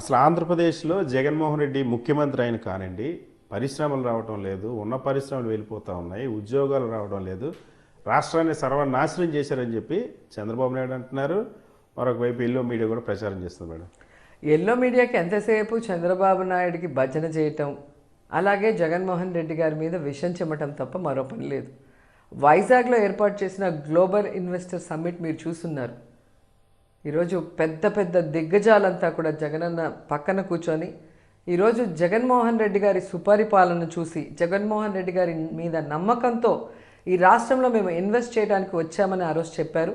అసలు ఆంధ్రప్రదేశ్‌లో జగన్మోహన్ రెడ్డి ముఖ్యమంత్రి అయిన కానండి, పరిశ్రమలు రావటం లేదు. ఉన్న పరిశ్రమలు వెళ్ళిపోతా ఉన్నాయి. ఉద్యోగాలు రావడం లేదు. రాష్ట్రాన్ని సర్వనాశనం చేశారని చెప్పి చంద్రబాబు నాయుడు అంటున్నారు. మరొక వైపు ఎల్లో మీడియా కూడా ప్రచారం చేస్తుంది మేడం. ఎల్లో మీడియాకి ఎంతసేపు చంద్రబాబు నాయుడికి భజన చేయటం, అలాగే జగన్మోహన్ రెడ్డి గారి మీద విషం చిమ్మటం తప్ప మరో పని లేదు. వైజాగ్లో ఏర్పాటు చేసిన గ్లోబల్ ఇన్వెస్టర్ సమ్మిట్ మీరు చూస్తున్నారు. ఈరోజు పెద్ద పెద్ద దిగ్గజాలంతా కూడా జగనన్న పక్కన కూర్చొని ఈరోజు జగన్మోహన్ రెడ్డి గారి సుపరిపాలన చూసి, జగన్మోహన్ రెడ్డి గారి మీద నమ్మకంతో ఈ రాష్ట్రంలో మేము ఇన్వెస్ట్ చేయడానికి వచ్చామని ఆ రోజు చెప్పారు.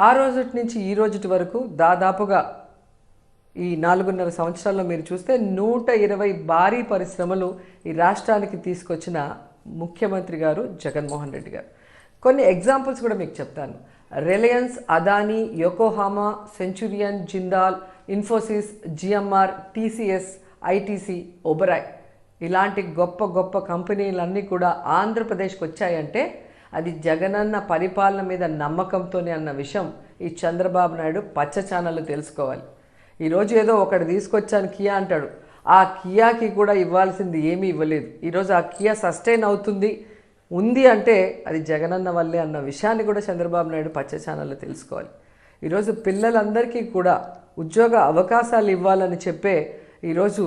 ఆ రోజు నుంచి ఈ రోజు వరకు దాదాపుగా ఈ 4.5 సంవత్సరాల్లో మీరు చూస్తే 120 భారీ పరిశ్రమలు ఈ రాష్ట్రానికి తీసుకొచ్చిన ముఖ్యమంత్రి గారు జగన్మోహన్ రెడ్డి గారు. కొన్ని ఎగ్జాంపుల్స్ కూడా మీకు చెప్తాను. Reliance, Adani, Yokohama, Centurion, Jindal, Infosys, GMR, TCS, ITC, Oberoi ఇలాంటి గొప్ప గొప్ప కంపెనీలన్నీ కూడా ఆంధ్రప్రదేశ్కి వచ్చాయంటే అది జగనన్న పరిపాలన మీద నమ్మకంతోనే అన్న విషయం ఈ చంద్రబాబు నాయుడు పచ్చ ఛానళ్ళు తెలుసుకోవాలి. ఈరోజు ఏదో ఒకటి తీసుకొచ్చాను కియా అంటాడు. ఆ కియాకి కూడా ఇవ్వాల్సింది ఏమీ ఇవ్వలేదు. ఈరోజు ఆ కియా సస్టైన్ ఉంది అంటే అది జగనన్న వల్లే అన్న విషయాన్ని కూడా చంద్రబాబు నాయుడు పచ్చ ఛానల్లో తెలుసుకోవాలి. ఈరోజు పిల్లలందరికీ కూడా ఉద్యోగ అవకాశాలు ఇవ్వాలని చెప్పే ఈరోజు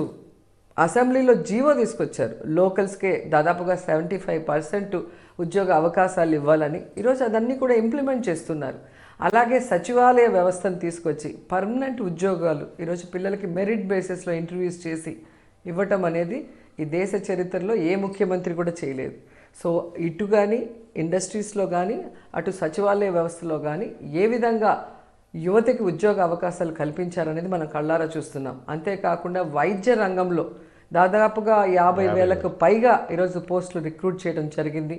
అసెంబ్లీలో జీవో తీసుకొచ్చారు. లోకల్స్కే దాదాపుగా 75% ఉద్యోగ అవకాశాలు ఇవ్వాలని ఈరోజు అదన్నీ కూడా ఇంప్లిమెంట్ చేస్తున్నారు. అలాగే సచివాలయ వ్యవస్థను తీసుకొచ్చి పర్మనెంట్ ఉద్యోగాలు ఈరోజు పిల్లలకి మెరిట్ బేసిస్లో ఇంటర్వ్యూస్ చేసి ఇవ్వటం అనేది ఈ దేశ చరిత్రలో ఏ ముఖ్యమంత్రి కూడా చేయలేదు. సో ఇటు కానీ ఇండస్ట్రీస్లో కానీ అటు సచివాలయ వ్యవస్థలో కానీ ఏ విధంగా యువతకి ఉద్యోగ అవకాశాలు కల్పించారనేది మనం కళ్ళారా చూస్తున్నాం. అంతేకాకుండా వైద్య రంగంలో దాదాపుగా 50,000కు పైగా ఈరోజు పోస్టులు రిక్రూట్ చేయడం జరిగింది.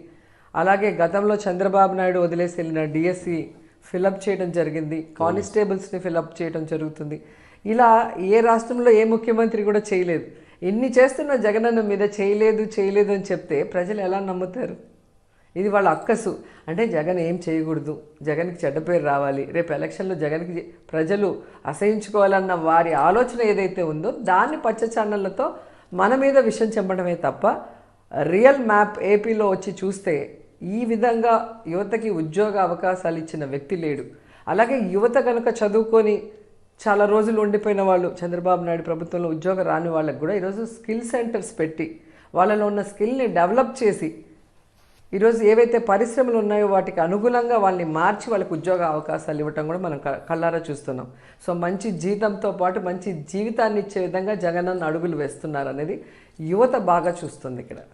అలాగే గతంలో చంద్రబాబు నాయుడు వదిలేసి వెళ్ళిన డిఎస్సి ఫిలప్ చేయడం జరిగింది. కానిస్టేబుల్స్ని ఫిలప్ చేయడం జరుగుతుంది. ఇలా ఏ రాష్ట్రంలో ఏ ముఖ్యమంత్రి కూడా చేయలేదు. ఇన్ని చేస్తున్న జగనన్న మీద చేయలేదు అని చెప్తే ప్రజలు ఎలా నమ్ముతారు? ఇది వాళ్ళ అక్కసు. అంటే జగన్ ఏం చేయకూడదు, జగన్కి చెడ్డ పేరు రావాలి, రేపు ఎలక్షన్లో జగన్కి ప్రజలు అసహించుకోవాలన్న వారి ఆలోచన ఏదైతే ఉందో దాన్ని పచ్చ ఛానళ్లతో మన మీద విషయం చెంపడమే తప్ప రియల్ మ్యాప్ ఏపీలో వచ్చి చూస్తే ఈ విధంగా యువతకి ఉద్యోగ అవకాశాలు ఇచ్చిన వ్యక్తి లేడు. అలాగే యువత కనుక చదువుకొని చాలా రోజులు ఉండిపోయిన వాళ్ళు చంద్రబాబు నాయుడు ప్రభుత్వంలో ఉద్యోగం రాని వాళ్ళకి కూడా ఈరోజు స్కిల్ సెంటర్స్ పెట్టి వాళ్ళలో ఉన్న స్కిల్ని డెవలప్ చేసి ఈరోజు ఏవైతే పరిశ్రమలు ఉన్నాయో వాటికి అనుగుణంగా వాళ్ళని మార్చి వాళ్ళకి ఉద్యోగ అవకాశాలు ఇవ్వటం కూడా మనం కళ్ళారా చూస్తున్నాం. సో మంచి జీతంతో పాటు మంచి జీవితాన్ని ఇచ్చే విధంగా జగనన్న అడుగులు వేస్తున్నారు అనేది యువత బాగా చూస్తుంది ఇక్కడ.